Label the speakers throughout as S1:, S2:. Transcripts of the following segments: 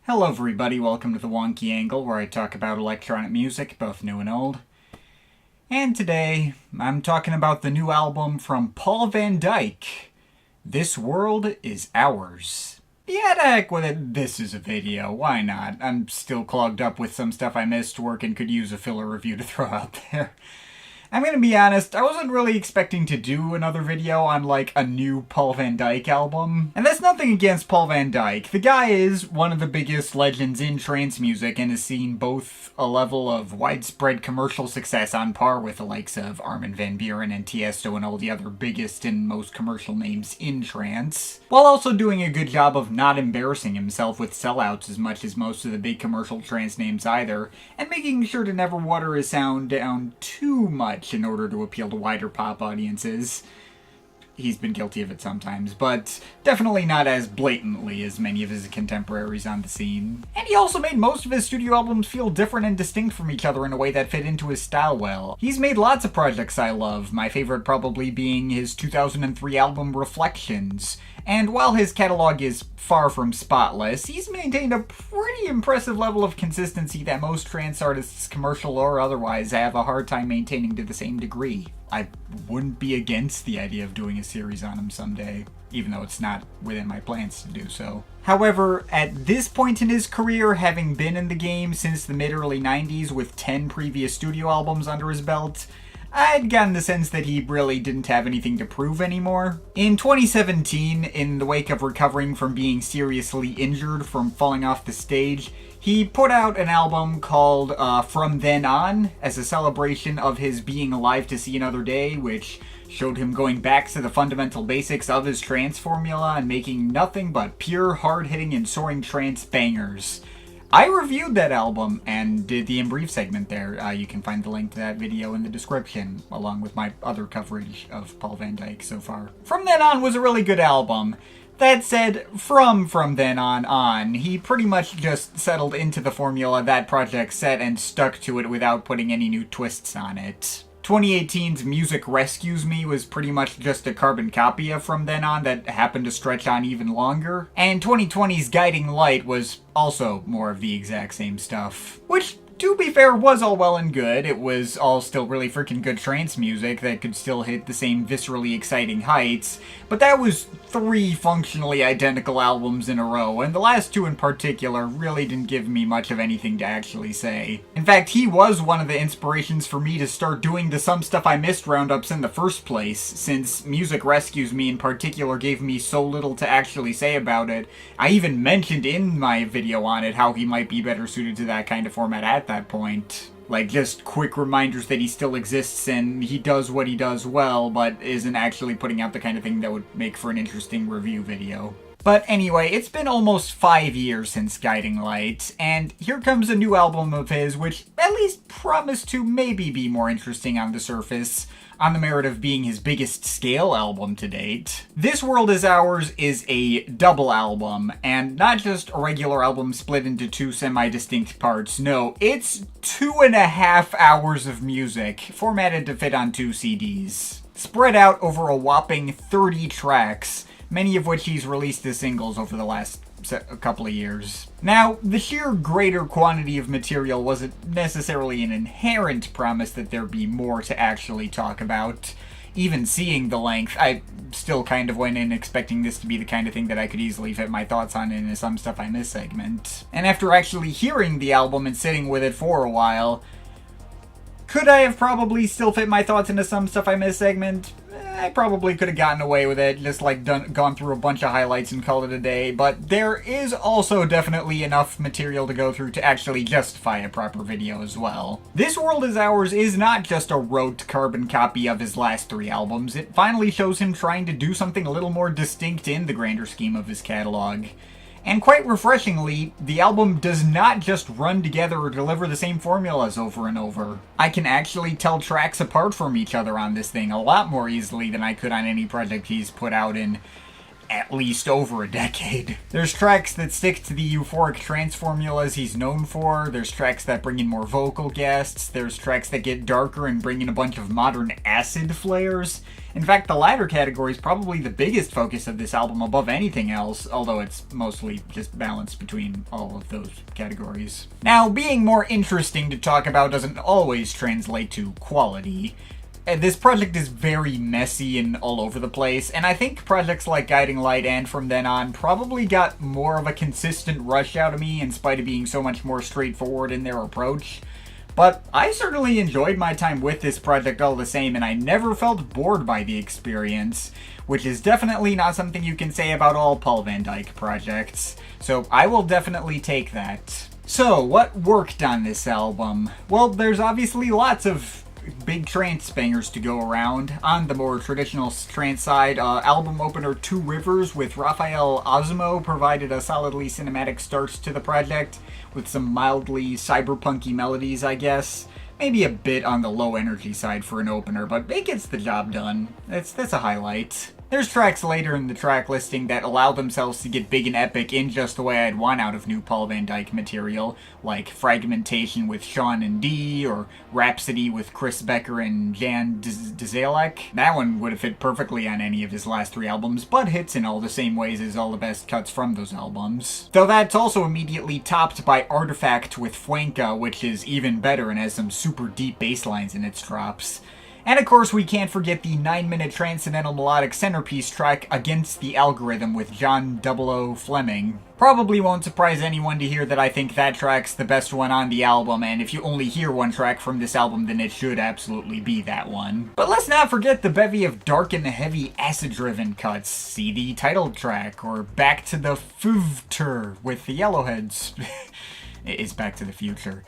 S1: Hello everybody, welcome to the Wonky Angle, where I talk about electronic music, both new and old. And today, I'm talking about the new album from Paul van Dyk, This World Is Ours. Yeah, to heck with it, this is a video, why not? I'm still clogged up with some stuff I missed work and could use a filler review to throw out there. I'm gonna be honest, I wasn't really expecting to do another video on, like, a new Paul van Dyk album. And that's nothing against Paul van Dyk. The guy is one of the biggest legends in trance music and has seen both a level of widespread commercial success on par with the likes of Armin van Buuren and Tiesto and all the other biggest and most commercial names in trance, while also doing a good job of not embarrassing himself with sellouts as much as most of the big commercial trance names either, and making sure to never water his sound down too much in order to appeal to wider pop audiences. He's been guilty of it sometimes, but definitely not as blatantly as many of his contemporaries on the scene. And he also made most of his studio albums feel different and distinct from each other in a way that fit into his style well. He's made lots of projects I love, my favorite probably being his 2003 album Reflections. And while his catalog is far from spotless, he's maintained a pretty impressive level of consistency that most trance artists, commercial or otherwise, have a hard time maintaining to the same degree. I wouldn't be against the idea of doing a series on him someday, even though it's not within my plans to do so. However, at this point in his career, having been in the game since the mid-early 90s with 10 previous studio albums under his belt, I'd gotten the sense that he really didn't have anything to prove anymore. In 2017, in the wake of recovering from being seriously injured from falling off the stage, he put out an album called From Then On, as a celebration of his being alive to see another day, which showed him going back to the fundamental basics of his trance formula and making nothing but pure, hard-hitting and soaring trance bangers. I reviewed that album and did the In Brief segment there. You can find the link to that video in the description, along with my other coverage of Paul van Dyk so far. From Then On was a really good album. That said, from Then On, he pretty much just settled into the formula that project set and stuck to it without putting any new twists on it. 2018's Music Rescues Me was pretty much just a carbon copy of From Then On that happened to stretch on even longer. And 2020's Guiding Light was also more of the exact same stuff. Which, to be fair, was all well and good. It was all still really freaking good trance music that could still hit the same viscerally exciting heights, but that was 3 functionally identical albums in a row, and the last 2 in particular really didn't give me much of anything to actually say. In fact, he was one of the inspirations for me to start doing the Some Stuff I Missed roundups in the first place, since Music Rescues Me in particular gave me so little to actually say about it. I even mentioned in my video on it how he might be better suited to that kind of format at that point. Like, just quick reminders that he still exists and he does what he does well, but isn't actually putting out the kind of thing that would make for an interesting review video. But anyway, it's been almost 5 years since Guiding Light, and here comes a new album of his which at least promised to maybe be more interesting on the surface, on the merit of being his biggest scale album to date. This World Is Ours is a double album, and not just a regular album split into 2 semi-distinct parts. No, it's 2.5 hours of music, formatted to fit on 2 CDs. Spread out over a whopping 30 tracks, many of which he's released as singles over the last couple of years. Now, the sheer greater quantity of material wasn't necessarily an inherent promise that there be more to actually talk about. Even seeing the length, I still kind of went in expecting this to be the kind of thing that I could easily fit my thoughts on in a Some Stuff I Missed segment. And after actually hearing the album and sitting with it for a while, could I have probably still fit my thoughts into Some Stuff I Missed segment? I probably could have gotten away with it, just like gone through a bunch of highlights and called it a day, but there is also definitely enough material to go through to actually justify a proper video as well. This World Is Ours is not just a rote carbon copy of his last 3 albums, it finally shows him trying to do something a little more distinct in the grander scheme of his catalog. And quite refreshingly, the album does not just run together or deliver the same formulas over and over. I can actually tell tracks apart from each other on this thing a lot more easily than I could on any project he's put out in at least over a decade. There's tracks that stick to the euphoric trance formulas he's known for, there's tracks that bring in more vocal guests, there's tracks that get darker and bring in a bunch of modern acid flares. In fact, the latter category is probably the biggest focus of this album above anything else, although it's mostly just balanced between all of those categories. Now, being more interesting to talk about doesn't always translate to quality. This project is very messy and all over the place, and I think projects like Guiding Light and From Then On probably got more of a consistent rush out of me in spite of being so much more straightforward in their approach. But I certainly enjoyed my time with this project all the same, and I never felt bored by the experience, which is definitely not something you can say about all Paul van Dyk projects, so I will definitely take that. So, what worked on this album? Well, there's obviously lots of big trance bangers to go around. On the more traditional trance side, album opener Two Rivers with Raphael Osmo provided a solidly cinematic start to the project, with some mildly cyberpunky melodies, I guess. Maybe a bit on the low energy side for an opener, but it gets the job done. That's a highlight. There's tracks later in the track listing that allow themselves to get big and epic in just the way I'd want out of new Paul van Dyk material, like Fragmentation with Sean and Dee, or Rhapsody with Chris Becker and Jan Dzalek. That one would have fit perfectly on any of his last 3 albums, but hits in all the same ways as all the best cuts from those albums. Though that's also immediately topped by Artefact with Fuenca, which is even better and has some super deep bass lines in its drops. And of course, we can't forget the 9-minute transcendental melodic centerpiece track Against the Algorithm with John 00 Fleming. Probably won't surprise anyone to hear that I think that track's the best one on the album, and if you only hear one track from this album, then it should absolutely be that one. But let's not forget the bevy of dark and heavy acid-driven cuts. See the title track, or Back to the Future with the Yellowheads. It's Back to the Future.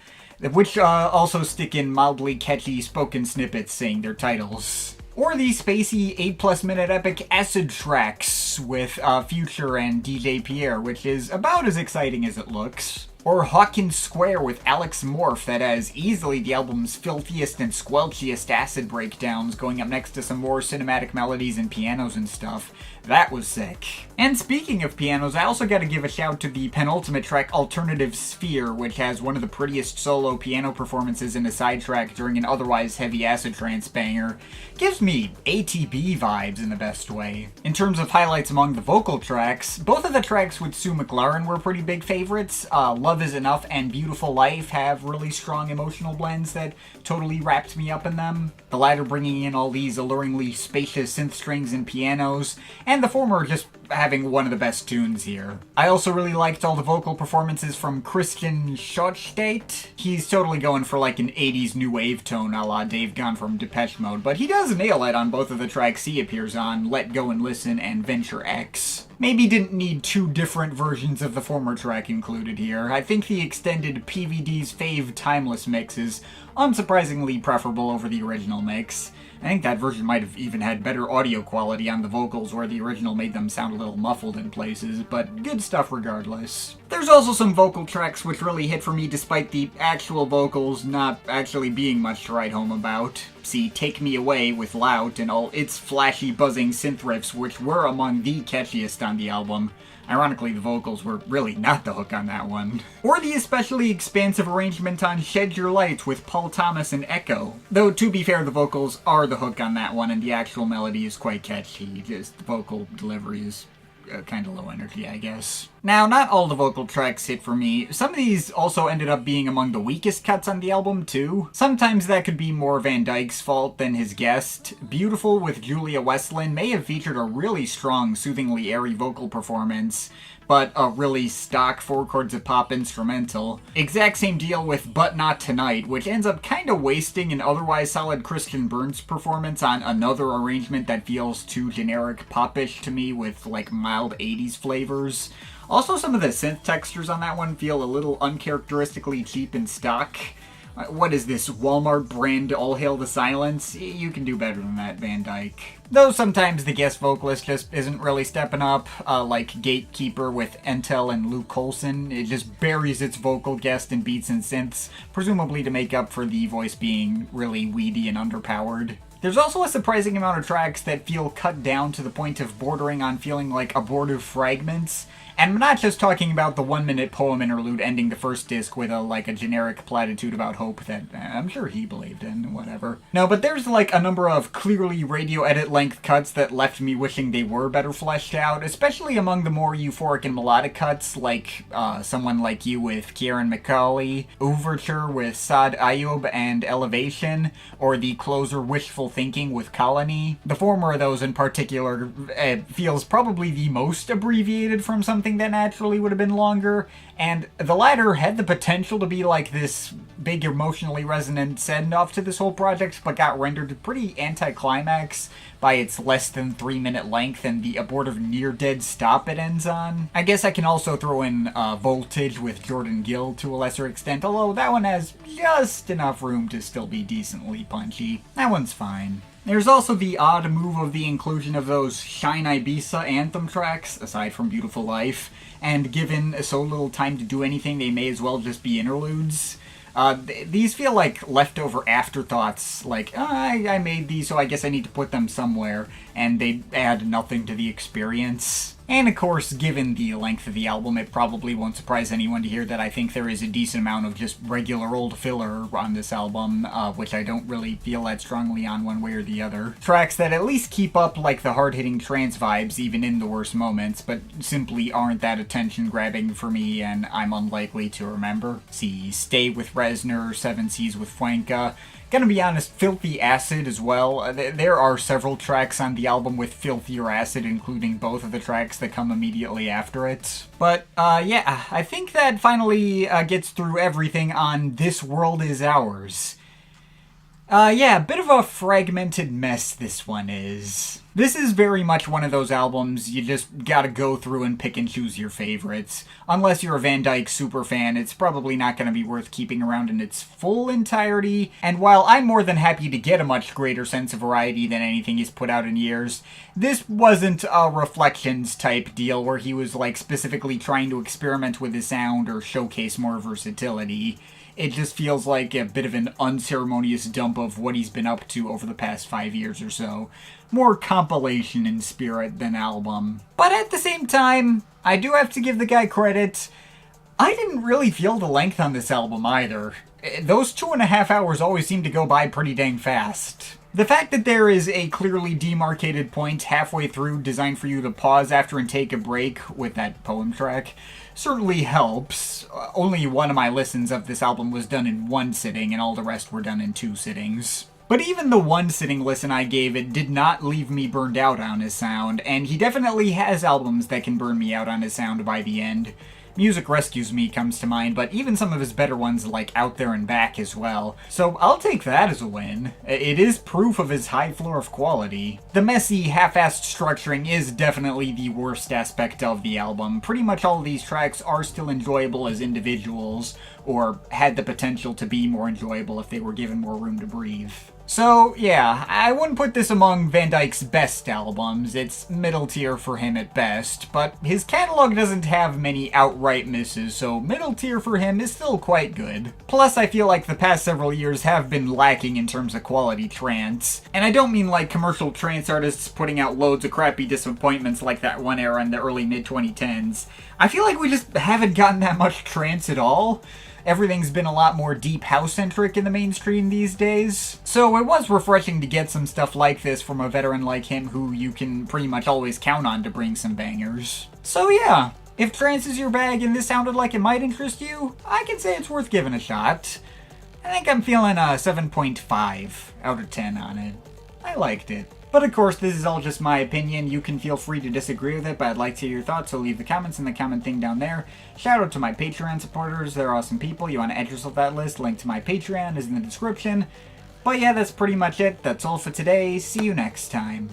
S1: Which also stick in mildly catchy spoken snippets saying their titles. Or the spacey 8+ minute epic Acid Traxxx with Future and DJ Pierre, which is about as exciting as it looks. Or Hawkins Square with Alex Morph that has easily the album's filthiest and squelchiest acid breakdowns, going up next to some more cinematic melodies and pianos and stuff. That was sick. And speaking of pianos, I also gotta give a shout to the penultimate track Alternative Sphere, which has one of the prettiest solo piano performances in a sidetrack during an otherwise heavy acid trance banger. Gives me ATB vibes in the best way. In terms of highlights among the vocal tracks, both of the tracks with Sue McLaren were pretty big favorites. Love Is Enough and Beautiful Life have really strong emotional blends that totally wrapped me up in them. The latter bringing in all these alluringly spacious synth strings and pianos, and the former just having one of the best tunes here. I also really liked all the vocal performances from Christian Schottstedt. He's totally going for like an 80s new wave tone a la Dave Gunn from Depeche Mode, but he does nail it on both of the tracks he appears on, Let Go and Listen and Venture X. Maybe didn't need 2 different versions of the former track included here. I think the extended PVD's Fave Timeless mix is unsurprisingly preferable over the original mix. I think that version might have even had better audio quality on the vocals where the original made them sound a little muffled in places, but good stuff regardless. There's also some vocal tracks which really hit for me despite the actual vocals not actually being much to write home about. See Take Me Away with Lout and all its flashy buzzing synth riffs, which were among the catchiest on the album. Ironically, the vocals were really not the hook on that one. Or the especially expansive arrangement on Shed Your Light with Paul Thomas and Echo. Though, to be fair, the vocals are the hook on that one, and the actual melody is quite catchy. Just the vocal delivery is kind of low energy, I guess. Now, not all the vocal tracks hit for me. Some of these also ended up being among the weakest cuts on the album, too. Sometimes that could be more Van Dyk's fault than his guest. Beautiful with Julia Westland may have featured a really strong, soothingly airy vocal performance, but a really stock 4 chords of pop instrumental. Exact same deal with But Not Tonight, which ends up kinda wasting an otherwise solid Christian Burns performance on another arrangement that feels too generic popish to me with like mild 80s flavors. Also, some of the synth textures on that one feel a little uncharacteristically cheap and stock. What is this, Walmart brand All Hail the Silence? You can do better than that, Van Dyk. Though sometimes the guest vocalist just isn't really stepping up, like Gatekeeper with Entel and Luke Colson. It just buries its vocal guest in beats and synths, presumably to make up for the voice being really weedy and underpowered. There's also a surprising amount of tracks that feel cut down to the point of bordering on feeling like abortive fragments. And I'm not just talking about the 1-minute poem interlude ending the first disc with a generic platitude about hope that I'm sure he believed in, whatever. No, but there's like a number of clearly radio edit length cuts that left me wishing they were better fleshed out, especially among the more euphoric and melodic cuts, like Someone Like You with Kieran McCauley, Overture with Saad Ayub and Elevation, or the closer Wishful Thinking with Colony. The former of those in particular feels probably the most abbreviated from something that naturally would have been longer, and the latter had the potential to be like this big emotionally resonant send-off to this whole project, but got rendered pretty anticlimax by its less than 3-minute length and the abortive near-dead stop it ends on. I guess I can also throw in Voltage with Jordan Gill to a lesser extent, although that one has just enough room to still be decently punchy. That one's fine. There's also the odd move of the inclusion of those Shine Ibiza Anthem tracks, aside from Beautiful Life, and given so little time to do anything, they may as well just be interludes. These feel like leftover afterthoughts, like, I made these, so I guess I need to put them somewhere, and they add nothing to the experience. And of course, given the length of the album, it probably won't surprise anyone to hear that I think there is a decent amount of just regular old filler on this album, which I don't really feel that strongly on one way or the other. Tracks that at least keep up like the hard-hitting trance vibes even in the worst moments, but simply aren't that attention-grabbing for me and I'm unlikely to remember. See Stay with Reznor, Seven Seas with Fuenca. Gonna be honest, Filthy Acid as well. There are several tracks on the album with filthier acid, including both of the tracks that come immediately after it. But, yeah, I think that finally gets through everything on This World Is Ours. Yeah, a bit of a fragmented mess this one is. This is very much one of those albums you just gotta go through and pick and choose your favorites. Unless you're a Van Dyk superfan, it's probably not gonna be worth keeping around in its full entirety, and while I'm more than happy to get a much greater sense of variety than anything he's put out in years, this wasn't a Reflections type deal where he was like specifically trying to experiment with his sound or showcase more versatility. It just feels like a bit of an unceremonious dump of what he's been up to over the past 5 years or so. More compilation in spirit than album. But at the same time, I do have to give the guy credit. I didn't really feel the length on this album either. Those 2.5 hours always seem to go by pretty dang fast. The fact that there is a clearly demarcated point halfway through designed for you to pause after and take a break with that poem track certainly helps. Only one of my listens of this album was done in one sitting, and all the rest were done in 2 sittings. But even the one sitting listen I gave it did not leave me burned out on his sound, and he definitely has albums that can burn me out on his sound by the end. Music Rescues Me comes to mind, but even some of his better ones like Out There and Back as well. So I'll take that as a win. It is proof of his high floor of quality. The messy, half-assed structuring is definitely the worst aspect of the album. Pretty much all of these tracks are still enjoyable as individuals, or had the potential to be more enjoyable if they were given more room to breathe. So, yeah, I wouldn't put this among Van Dyk's best albums. It's middle tier for him at best, but his catalog doesn't have many outright misses, so middle tier for him is still quite good. Plus, I feel like the past several years have been lacking in terms of quality trance. And I don't mean like commercial trance artists putting out loads of crappy disappointments like that one era in the early mid-2010s. I feel like we just haven't gotten that much trance at all. Everything's been a lot more deep house-centric in the mainstream these days. So it was refreshing to get some stuff like this from a veteran like him who you can pretty much always count on to bring some bangers. So yeah, if trance is your bag and this sounded like it might interest you, I can say it's worth giving a shot. I think I'm feeling a 7.5 out of 10 on it. I liked it. But of course, this is all just my opinion. You can feel free to disagree with it, but I'd like to hear your thoughts, so leave the comments in the comment thing down there. Shout out to my Patreon supporters. They're awesome people. You want to add yourself to that list, link to my Patreon is in the description. But yeah, that's pretty much it. That's all for today. See you next time.